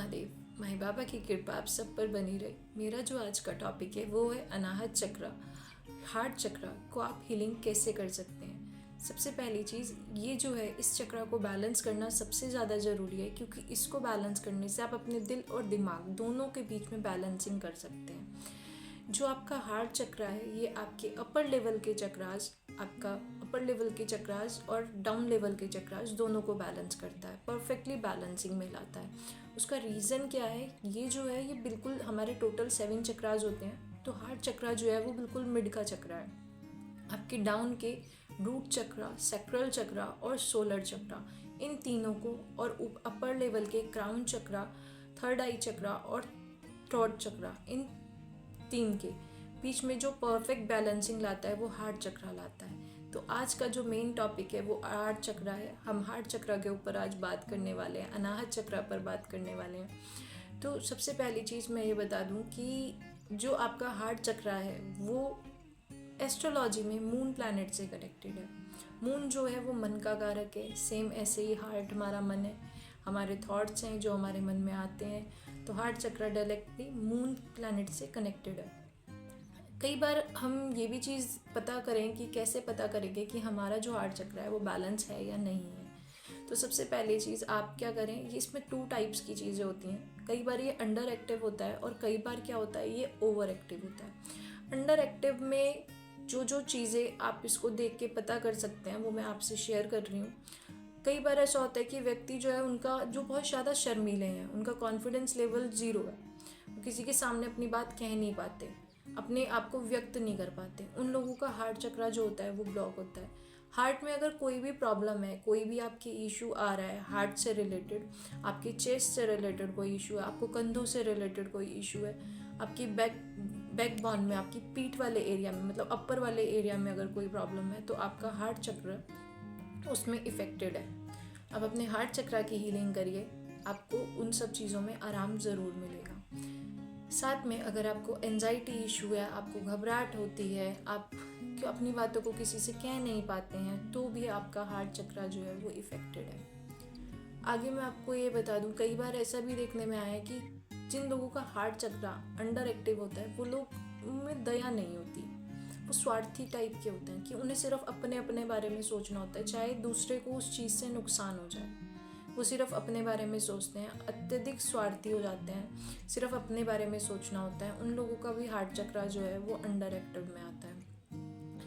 महादेव। माई बाबा की कृपा आप सब पर बनी रहे। मेरा जो आज का टॉपिक है वो है अनाहत चक्र। हार्ट चक्र को आप हीलिंग कैसे कर सकते हैं। सबसे पहली चीज़ ये जो है, इस चक्र को बैलेंस करना सबसे ज़्यादा ज़रूरी है, क्योंकि इसको बैलेंस करने से आप अपने दिल और दिमाग दोनों के बीच में बैलेंसिंग कर सकते हैं। जो आपका हार्ट चक्र है ये आपके अपर लेवल के चक्रास, आपका अपर लेवल के चक्रास और डाउन लेवल के चक्रास दोनों को बैलेंस करता है, परफेक्टली बैलेंसिंग में लाता है। उसका रीज़न क्या है, ये जो है ये बिल्कुल हमारे टोटल 7 चक्रास होते हैं, तो हार्ट चक्र जो है वो बिल्कुल मिड का चक्र है। आपके डाउन के रूट चक्र, सैक्रल चक्र और सोलर चक्र, इन तीनों को, और अपर लेवल के क्राउन चक्र, थर्ड आई चक्र और थ्रोट चक्र, इन तीन के बीच में जो परफेक्ट बैलेंसिंग लाता है वो हार्ट चक्र लाता है। तो आज का जो मेन टॉपिक है वो हार्ट चक्र है। हम हार्ट चक्र के ऊपर आज बात करने वाले हैं, अनाहत चक्र पर बात करने वाले हैं। तो सबसे पहली चीज़ मैं ये बता दूं कि जो आपका हार्ट चक्र है वो एस्ट्रोलॉजी में मून प्लैनेट से कनेक्टेड है। मून जो है वो मन का कारक है, सेम ऐसे ही हार्ट हमारा मन है, हमारे थॉट्स हैं जो हमारे मन में आते हैं। तो हार्ट चक्र डायरेक्टली मून प्लैनेट से कनेक्टेड है। कई बार हम ये भी चीज़ पता करें कि कैसे पता करेंगे कि हमारा जो हार्ट चक्र है वो बैलेंस है या नहीं है। तो सबसे पहली चीज़ आप क्या करें, ये इसमें 2 टाइप्स की चीज़ें होती हैं। कई बार ये अंडर एक्टिव होता है और कई बार क्या होता है, ये ओवर एक्टिव होता है। अंडर एक्टिव में जो चीज़ें आप इसको देख के पता कर सकते हैं वो मैं आपसे शेयर कर रही हूँ। कई बार ऐसा होता है कि व्यक्ति जो है उनका जो बहुत ज़्यादा शर्मीले हैं, उनका कॉन्फिडेंस लेवल 0 है, वो किसी के सामने अपनी बात कह नहीं पाते, अपने आप को व्यक्त नहीं कर पाते। उन लोगों का हार्ट चक्र जो होता है वो ब्लॉक होता है। हार्ट में अगर कोई भी प्रॉब्लम है, कोई भी आपकी इशू आ रहा है हार्ट से रिलेटेड, आपके चेस्ट से रिलेटेड कोई इशू है, आपको कंधों से रिलेटेड कोई इशू है, आपकी बैक बोन में, आपकी पीठ वाले एरिया में, मतलब अपर वाले एरिया में अगर कोई प्रॉब्लम है, तो आपका हार्ट चक्र उसमें इफ़ेक्टेड है। अब अपने हार्ट चक्र की हीलिंग करिए, आपको उन सब चीज़ों में आराम ज़रूर मिलेगा। साथ में अगर आपको एंजाइटी इशू है, आपको घबराहट होती है, आप अपनी बातों को किसी से कह नहीं पाते हैं, तो भी आपका हार्ट चक्र जो है वो इफ़ेक्टेड है। आगे मैं आपको ये बता दूं, कई बार ऐसा भी देखने में आया है कि जिन लोगों का हार्ट चक्र अंडर एक्टिव होता है वो लोग में दया नहीं होती, वो स्वार्थी टाइप के होते हैं कि उन्हें सिर्फ अपने अपने बारे में सोचना होता है, चाहे दूसरे को उस चीज़ से नुकसान हो जाए। वो सिर्फ अपने बारे में सोचते हैं, अत्यधिक स्वार्थी हो जाते हैं, सिर्फ अपने बारे में सोचना होता है। उन लोगों का भी हार्ट चक्र जो है वो अंडर एक्टिव में आता है।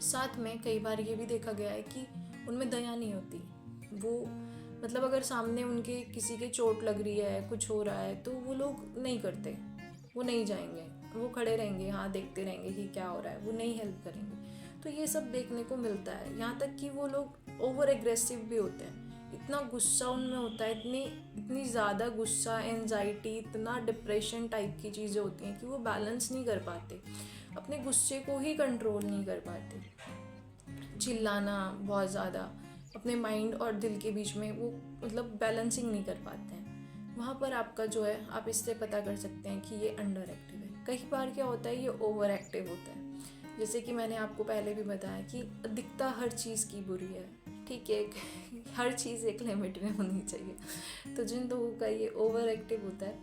साथ में कई बार ये भी देखा गया है कि उनमें दया नहीं होती। वो मतलब अगर सामने उनके किसी के चोट लग रही है, कुछ हो रहा है, तो वो लोग नहीं करते, वो नहीं जाएंगे, वो खड़े रहेंगे, हाँ देखते रहेंगे कि क्या हो रहा है, वो नहीं हेल्प करेंगे। तो ये सब देखने को मिलता है। यहाँ तक कि वो लोग ओवर एग्रेसिव भी होते हैं, इतना गुस्सा उनमें होता है, इतनी ज़्यादा गुस्सा, एंजाइटी, इतना डिप्रेशन टाइप की चीज़ें होती हैं कि वो बैलेंस नहीं कर पाते, अपने गुस्से को ही कंट्रोल नहीं कर पाते। चिल्लाना बहुत ज़्यादा, अपने माइंड और दिल के बीच में वो मतलब बैलेंसिंग नहीं कर पाते हैं। वहाँ पर आपका जो है, आप इससे पता कर सकते हैं कि ये अंडर एक्टिव है। कई बार क्या होता है, ये ओवर एक्टिव होता है। जैसे कि मैंने आपको पहले भी बताया कि अधिकता हर चीज़ की बुरी है, ठीक है। हर चीज़ एक लिमिट में होनी चाहिए। तो जिन लोगों का ये ओवर एक्टिव होता है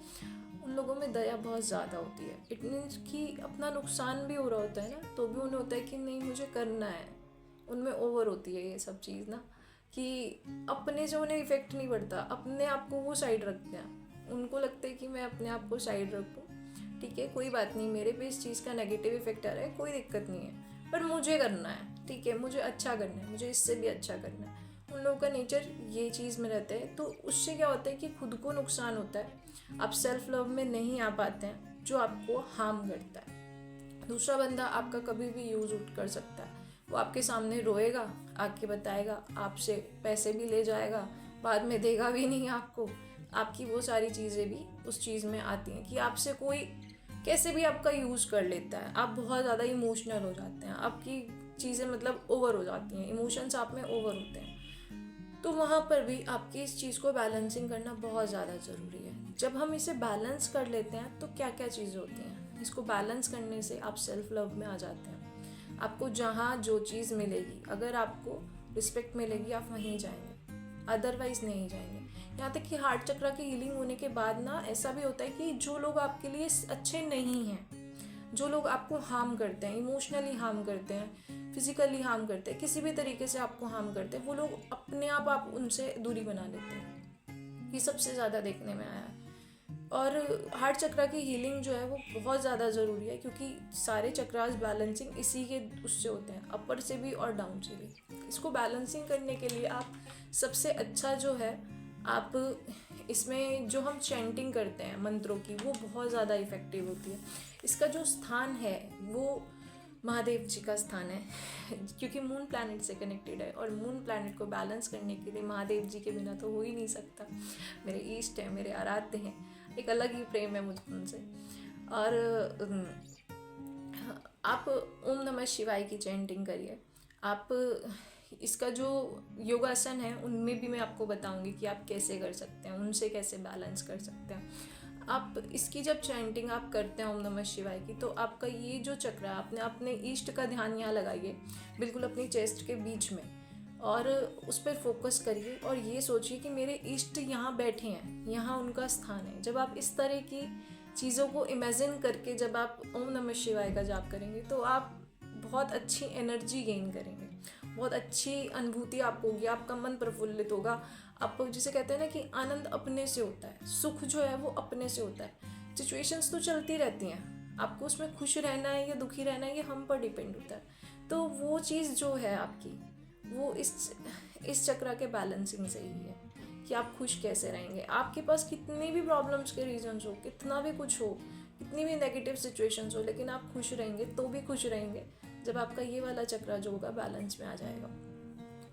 उन लोगों में दया बहुत ज़्यादा होती है। इट मीन्स कि अपना नुकसान भी हो रहा होता है ना, तो भी उन्हें होता है कि नहीं मुझे करना है। उनमें ओवर होती है ये सब चीज़ ना, कि अपने से उन्हें इफेक्ट नहीं पड़ता, अपने आप को वो साइड रखते हैं। उनको लगता है कि मैं अपने आप को साइड रखूँ, ठीक है कोई बात नहीं, मेरे पे इस चीज़ का नेगेटिव इफेक्ट आ रहा है, कोई दिक्कत नहीं है, पर मुझे करना है, ठीक है मुझे अच्छा करना है, मुझे इससे भी अच्छा करना है। उन लोगों का नेचर ये चीज़ में रहता है। तो उससे क्या होता है कि खुद को नुकसान होता है, आप सेल्फ लव में नहीं आ पाते हैं, जो आपको हार्म करता है। दूसरा बंदा आपका कभी भी यूज़ उठ कर सकता है, वो आपके सामने रोएगा, आके बताएगा, आपसे पैसे भी ले जाएगा, बाद में देगा भी नहीं आपको। आपकी वो सारी चीज़ें भी उस चीज़ में आती हैं कि आपसे कोई कैसे भी आपका यूज़ कर लेता है। आप बहुत ज़्यादा इमोशनल हो जाते हैं, आपकी चीज़ें मतलब ओवर हो जाती हैं, इमोशंस आप में ओवर होते हैं। तो वहाँ पर भी आपकी इस चीज़ को बैलेंसिंग करना बहुत ज़्यादा ज़रूरी है। जब हम इसे बैलेंस कर लेते हैं तो क्या क्या चीज़ें होती हैं, इसको बैलेंस करने से आप सेल्फ लव में आ जाते हैं। आपको जहाँ जो चीज़ मिलेगी, अगर आपको रिस्पेक्ट मिलेगी आप वहीं जाएंगे, अदरवाइज़ नहीं जाएंगे। यहाँ तक कि हार्ट चक्रा की हीलिंग होने के बाद ना ऐसा भी होता है कि जो लोग आपके लिए अच्छे नहीं हैं, जो लोग आपको हार्म करते हैं, इमोशनली हार्म करते हैं, फिजिकली हार्म करते हैं, किसी भी तरीके से आपको हार्म करते हैं, वो लोग अपने आप उनसे दूरी बना लेते हैं। ये सबसे ज़्यादा देखने में आया है। और हार्ट चक्रा की हीलिंग जो है वो बहुत ज़्यादा ज़रूरी है, क्योंकि सारे चक्रास बैलेंसिंग इसी के उससे होते हैं, अपर से भी और डाउन से भी। इसको बैलेंसिंग करने के लिए आप सबसे अच्छा जो है, आप इसमें जो हम चैंटिंग करते हैं मंत्रों की, वो बहुत ज़्यादा इफ़ेक्टिव होती है। इसका जो स्थान है वो महादेव जी का स्थान है, क्योंकि मून प्लैनेट से कनेक्टेड है, और मून प्लैनेट को बैलेंस करने के लिए महादेव जी के बिना तो हो ही नहीं सकता। मेरे ईष्ट हैं, मेरे आराध्य हैं, एक अलग ही प्रेम है मुझ उनसे। और आप ओम नमः शिवाय की चैंटिंग करिए। आप इसका जो योगासन है उनमें भी मैं आपको बताऊंगी कि आप कैसे कर सकते हैं, उनसे कैसे बैलेंस कर सकते हैं। आप इसकी जब चैंटिंग आप करते हैं ओम नमः शिवाय की, तो आपका ये जो चक्र है, आपने अपने ईष्ट का ध्यान यहाँ लगाइए, बिल्कुल अपनी चेस्ट के बीच में, और उस पर फोकस करिए और ये सोचिए कि मेरे इष्ट यहाँ बैठे हैं, यहाँ उनका स्थान है। जब आप इस तरह की चीज़ों को इमेजिन करके जब आप ओम नमः शिवाय का जाप करेंगे, तो आप बहुत अच्छी एनर्जी गेन करेंगे, बहुत अच्छी अनुभूति आपको होगी, आपका मन प्रफुल्लित होगा। आप जिसे कहते हैं ना कि आनंद अपने से होता है, सुख जो है वो अपने से होता है। सिचुएशंस तो चलती रहती हैं, आपको उसमें खुश रहना है या दुखी रहना है, ये हम पर डिपेंड होता है। तो वो चीज़ जो है आपकी, वो इस चक्र के बैलेंसिंग से ही है कि आप खुश कैसे रहेंगे। आपके पास कितनी भी प्रॉब्लम्स के रीजंस हो, कितना भी कुछ हो, कितनी भी नेगेटिव सिचुएशंस हो, लेकिन आप खुश रहेंगे तो भी खुश रहेंगे जब आपका ये वाला चक्र जो होगा बैलेंस में आ जाएगा।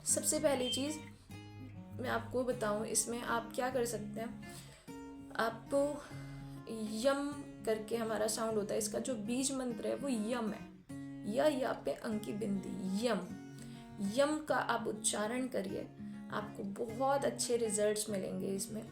सबसे पहली चीज़ मैं आपको बताऊं, इसमें आप क्या कर सकते हैं। आपको यम करके हमारा साउंड होता है, इसका जो बीज मंत्र है वो यम है, या पे अंकी बिंदी, यम। यम का आप उच्चारण करिए, आपको बहुत अच्छे रिजल्ट्स मिलेंगे इसमें।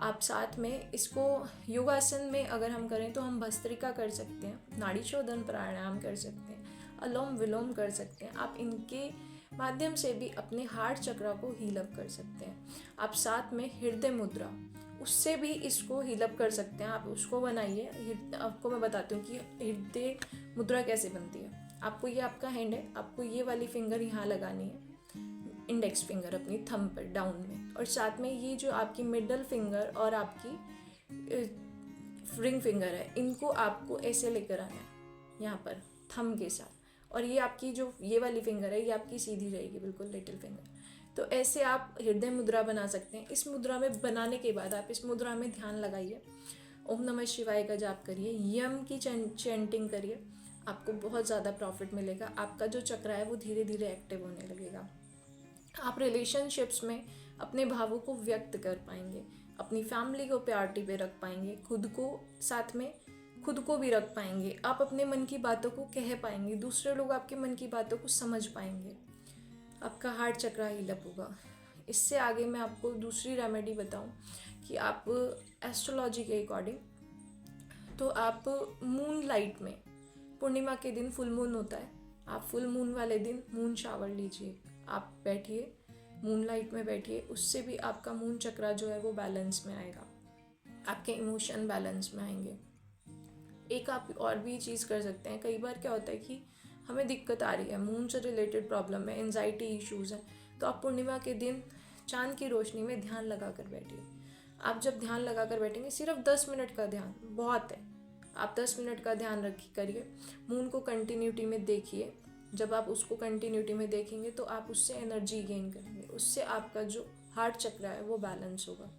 आप साथ में इसको योगासन में अगर हम करें तो हम भस्त्रिका कर सकते हैं, नाड़ी शोधन प्राणायाम कर सकते हैं, अलोम विलोम कर सकते हैं। आप इनके माध्यम से भी अपने हार्ट चक्र को हील अप कर सकते हैं। आप साथ में हृदय मुद्रा, उससे भी इसको हील अप कर सकते हैं। आप उसको बनाइए। आपको मैं बताती हूँ कि हृदय मुद्रा कैसे बनती है। आपको ये आपका हैंड है, आपको ये वाली फिंगर यहाँ लगानी है, इंडेक्स फिंगर अपनी थंब पर डाउन में, और साथ में ये जो आपकी मिडल फिंगर और आपकी रिंग फिंगर है, इनको आपको ऐसे लेकर आना है यहाँ पर थंब के साथ, और ये आपकी जो ये वाली फिंगर है ये आपकी सीधी रहेगी बिल्कुल, लिटिल फिंगर। तो ऐसे आप हृदय मुद्रा बना सकते हैं। इस मुद्रा में बनाने के बाद आप इस मुद्रा में ध्यान लगाइए, ओम नमः शिवाय का जाप करिए, यम की चैंटिंग करिए, आपको बहुत ज़्यादा प्रॉफिट मिलेगा। आपका जो चक्र है वो धीरे धीरे एक्टिव होने लगेगा। आप रिलेशनशिप्स में अपने भावों को व्यक्त कर पाएंगे, अपनी फैमिली को प्रायोरिटी पे रख पाएंगे, खुद को साथ में खुद को भी रख पाएंगे। आप अपने मन की बातों को कह पाएंगे, दूसरे लोग आपके मन की बातों को समझ पाएंगे, आपका हार्ट चक्र हील अप होगा। इससे आगे मैं आपको दूसरी रेमेडी बताऊं कि आप एस्ट्रोलॉजी के अकॉर्डिंग, तो आप मून लाइट में, पूर्णिमा के दिन फुल मून होता है, आप फुल मून वाले दिन मून शावर लीजिए। आप बैठिए, मून लाइट में बैठिए, उससे भी आपका मून चक्र जो है वो बैलेंस में आएगा, आपके इमोशन बैलेंस में आएंगे। एक आप और भी चीज़ कर सकते हैं। कई बार क्या होता है कि हमें दिक्कत आ रही है, मून से रिलेटेड प्रॉब्लम है, एंजाइटी इश्यूज़ हैं, तो आप पूर्णिमा के दिन चांद की रोशनी में ध्यान लगा कर बैठिए। आप जब ध्यान लगा कर बैठेंगे, सिर्फ 10 मिनट का ध्यान बहुत है, आप 10 मिनट का ध्यान करिए, मून को कंटिन्यूटी में देखिए। जब आप उसको कंटिन्यूटी में देखेंगे तो आप उससे एनर्जी गेन करेंगे, उससे आपका जो हार्ट चक्र है वो बैलेंस होगा।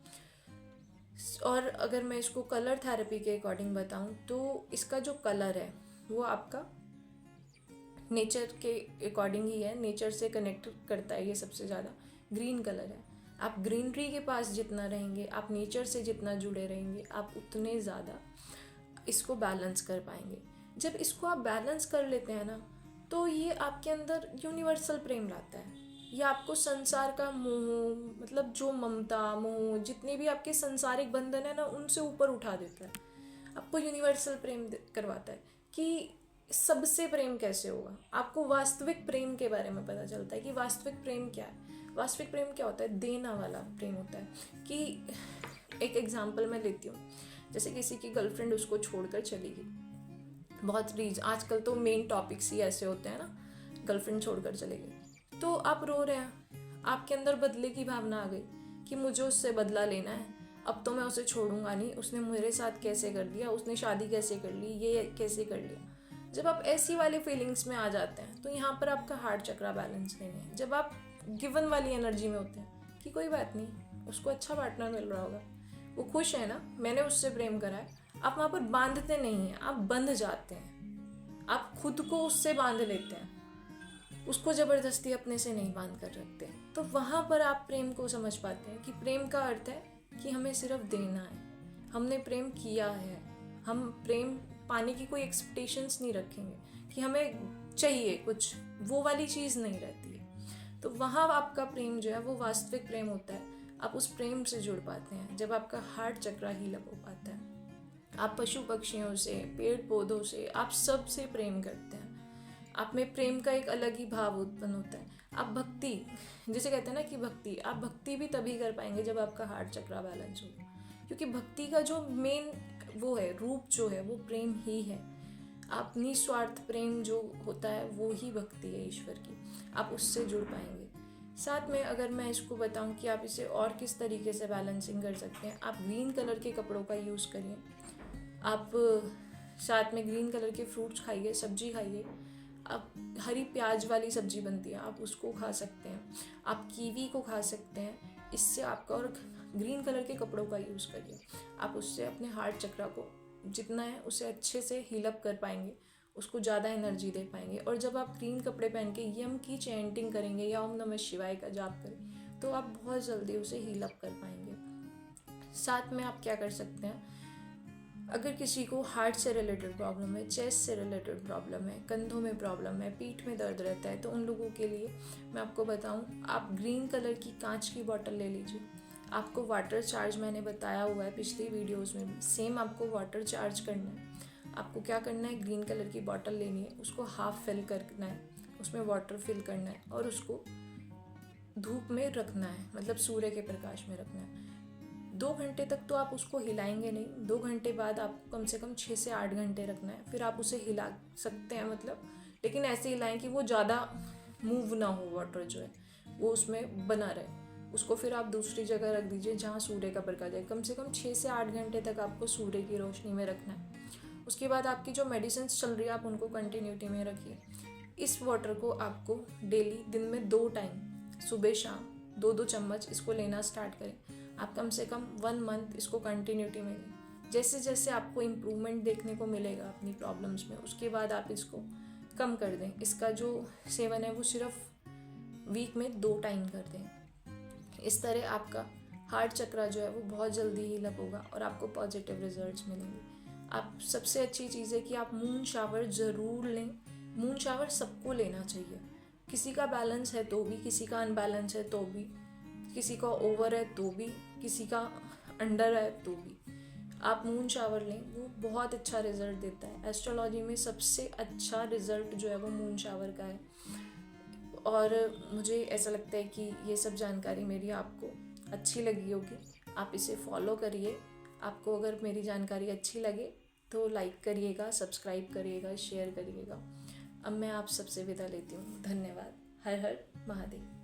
और अगर मैं इसको कलर थेरेपी के अकॉर्डिंग बताऊं, तो इसका जो कलर है वो आपका नेचर के अकॉर्डिंग ही है, नेचर से कनेक्ट करता है ये सबसे ज़्यादा। ग्रीन कलर है। आप ग्रीनरी के पास जितना रहेंगे, आप नेचर से जितना जुड़े रहेंगे, आप उतने ज़्यादा इसको बैलेंस कर पाएंगे। जब इसको आप बैलेंस कर लेते हैं ना, तो ये आपके अंदर यूनिवर्सल प्रेम लाता है। ये आपको संसार का मोह, मतलब जो ममता मोह, जितने भी आपके संसारिक बंधन है ना, उनसे ऊपर उठा देता है। आपको यूनिवर्सल प्रेम करवाता है कि सबसे प्रेम कैसे होगा। आपको वास्तविक प्रेम के बारे में पता चलता है कि वास्तविक प्रेम क्या है। वास्तविक प्रेम क्या होता है? देना वाला प्रेम होता है। कि एक एग्जांपल मैं लेती हूँ, जैसे किसी की गर्लफ्रेंड उसको छोड़कर चली गई, बहुत रीज आजकल तो मेन टॉपिक्स ही ऐसे होते हैं ना, गर्लफ्रेंड छोड़कर चले गई, तो आप रो रहे हैं, आपके अंदर बदले की भावना आ गई कि मुझे उससे बदला लेना है, अब तो मैं उसे छोड़ूंगा नहीं, उसने मेरे साथ कैसे कर दिया, उसने शादी कैसे कर ली, ये कैसे कर लिया। जब आप ऐसी वाली फीलिंग्स में आ जाते हैं तो यहाँ पर आपका हार्ट चक्रा बैलेंस नहीं है। जब आप गिवन वाली एनर्जी में होते हैं कि कोई बात नहीं, उसको अच्छा पार्टनर मिल रहा होगा, वो खुश है ना, मैंने उससे प्रेम करा है, आप वहाँ पर बांधते नहीं हैं, आप बंध जाते हैं, आप खुद को उससे बांध लेते हैं, उसको ज़बरदस्ती अपने से नहीं बांध कर रखते। तो वहाँ पर आप प्रेम को समझ पाते हैं कि प्रेम का अर्थ है कि हमें सिर्फ देना है, हमने प्रेम किया है, हम प्रेम पाने की कोई एक्सपेक्टेशंस नहीं रखेंगे कि हमें चाहिए कुछ, वो वाली चीज़ नहीं रहती है। तो वहाँ आपका प्रेम जो है वो वास्तविक प्रेम होता है। आप उस प्रेम से जुड़ पाते हैं जब आपका हार्ट चक्रा हील अप हो पाता है। आप पशु पक्षियों से, पेड़ पौधों से, आप सब से प्रेम करते हैं, आप में प्रेम का एक अलग ही भाव उत्पन्न होता है। आप भक्ति, जिसे कहते हैं ना कि भक्ति, आप भक्ति भी तभी कर पाएंगे जब आपका हार्ट चक्रा बैलेंस हो, क्योंकि भक्ति का जो मेन वो है, रूप जो है वो प्रेम ही है। आप निस्वार्थ प्रेम जो होता है वो ही भक्ति है ईश्वर की, आप उससे जुड़ पाएंगे। साथ में अगर मैं इसको बताऊं कि आप इसे और किस तरीके से बैलेंसिंग कर सकते हैं, आप ग्रीन कलर के कपड़ों का यूज़ करिए, आप साथ में ग्रीन कलर के फ्रूट्स खाइए, सब्जी खाइए, आप हरी प्याज वाली सब्जी बनती है आप उसको खा सकते हैं, आप कीवी को खा सकते हैं, इससे आपका, और ग्रीन कलर के कपड़ों का यूज़ करिए, आप उससे अपने हार्ट चक्रा को जितना है उसे अच्छे से हील अप कर पाएंगे, उसको ज़्यादा एनर्जी दे पाएंगे। और जब आप ग्रीन कपड़े पहन के यम की चैंटिंग करेंगे या ओम नमः शिवाय का जाप करें तो आप बहुत जल्दी उसे हील अप कर पाएंगे। साथ में आप क्या कर सकते हैं, अगर किसी को हार्ट से रिलेटेड प्रॉब्लम है, चेस्ट से रिलेटेड प्रॉब्लम है, कंधों में प्रॉब्लम है, पीठ में दर्द रहता है, तो उन लोगों के लिए मैं आपको बताऊं, आप ग्रीन कलर की कांच की बोतल ले लीजिए। आपको वाटर चार्ज मैंने बताया हुआ है पिछली वीडियोस में भी, सेम आपको वाटर चार्ज करना है। आपको क्या करना है, ग्रीन कलर की बोतल लेनी है, उसको हाफ फिल करना है, उसमें वाटर फिल करना है और उसको धूप में रखना है, मतलब सूर्य के प्रकाश में रखना है। 2 घंटे तक तो आप उसको हिलाएंगे नहीं, 2 घंटे बाद आपको कम से कम 6 से 8 घंटे रखना है, फिर आप उसे हिला सकते हैं, मतलब लेकिन ऐसे हिलाएं कि वो ज़्यादा मूव ना हो, वाटर जो है वो उसमें बना रहे। उसको फिर आप दूसरी जगह रख दीजिए जहाँ सूर्य का प्रकाश है, कम से कम 6 से 8 घंटे तक आपको सूर्य की रोशनी में रखना है। उसके बाद आपकी जो मेडिसिन चल रही है आप उनको कंटिन्यूटी में रखिए। इस वाटर को आपको डेली दिन में 2 टाइम, सुबह शाम 2-2 चम्मच इसको लेना स्टार्ट करें। आप कम से कम 1 मंथ इसको कंटिन्यूटी में लें। जैसे जैसे आपको इम्प्रूवमेंट देखने को मिलेगा अपनी प्रॉब्लम्स में, उसके बाद आप इसको कम कर दें। इसका जो सेवन है वो सिर्फ वीक में 2 टाइम कर दें। इस तरह आपका हार्ट चक्रा जो है वो बहुत जल्दी हील अप होगा और आपको पॉजिटिव रिजल्ट्स मिलेंगे। आप सबसे अच्छी चीज़ है कि आप मून शावर ज़रूर लें। मून शावर सबको लेना चाहिए, किसी का बैलेंस है तो भी, किसी का अनबैलेंस है तो भी, किसी का ओवर है तो भी, किसी का अंडर है तो भी, आप मून शावर लें, वो बहुत अच्छा रिजल्ट देता है। एस्ट्रोलॉजी में सबसे अच्छा रिजल्ट जो है वो मून शावर का है। और मुझे ऐसा लगता है कि ये सब जानकारी मेरी आपको अच्छी लगी होगी, आप इसे फॉलो करिए। आपको अगर मेरी जानकारी अच्छी लगे तो लाइक करिएगा, सब्सक्राइब करिएगा, शेयर करिएगा। अब मैं आप सबसे विदा लेती हूँ। धन्यवाद। हर हर महादेव।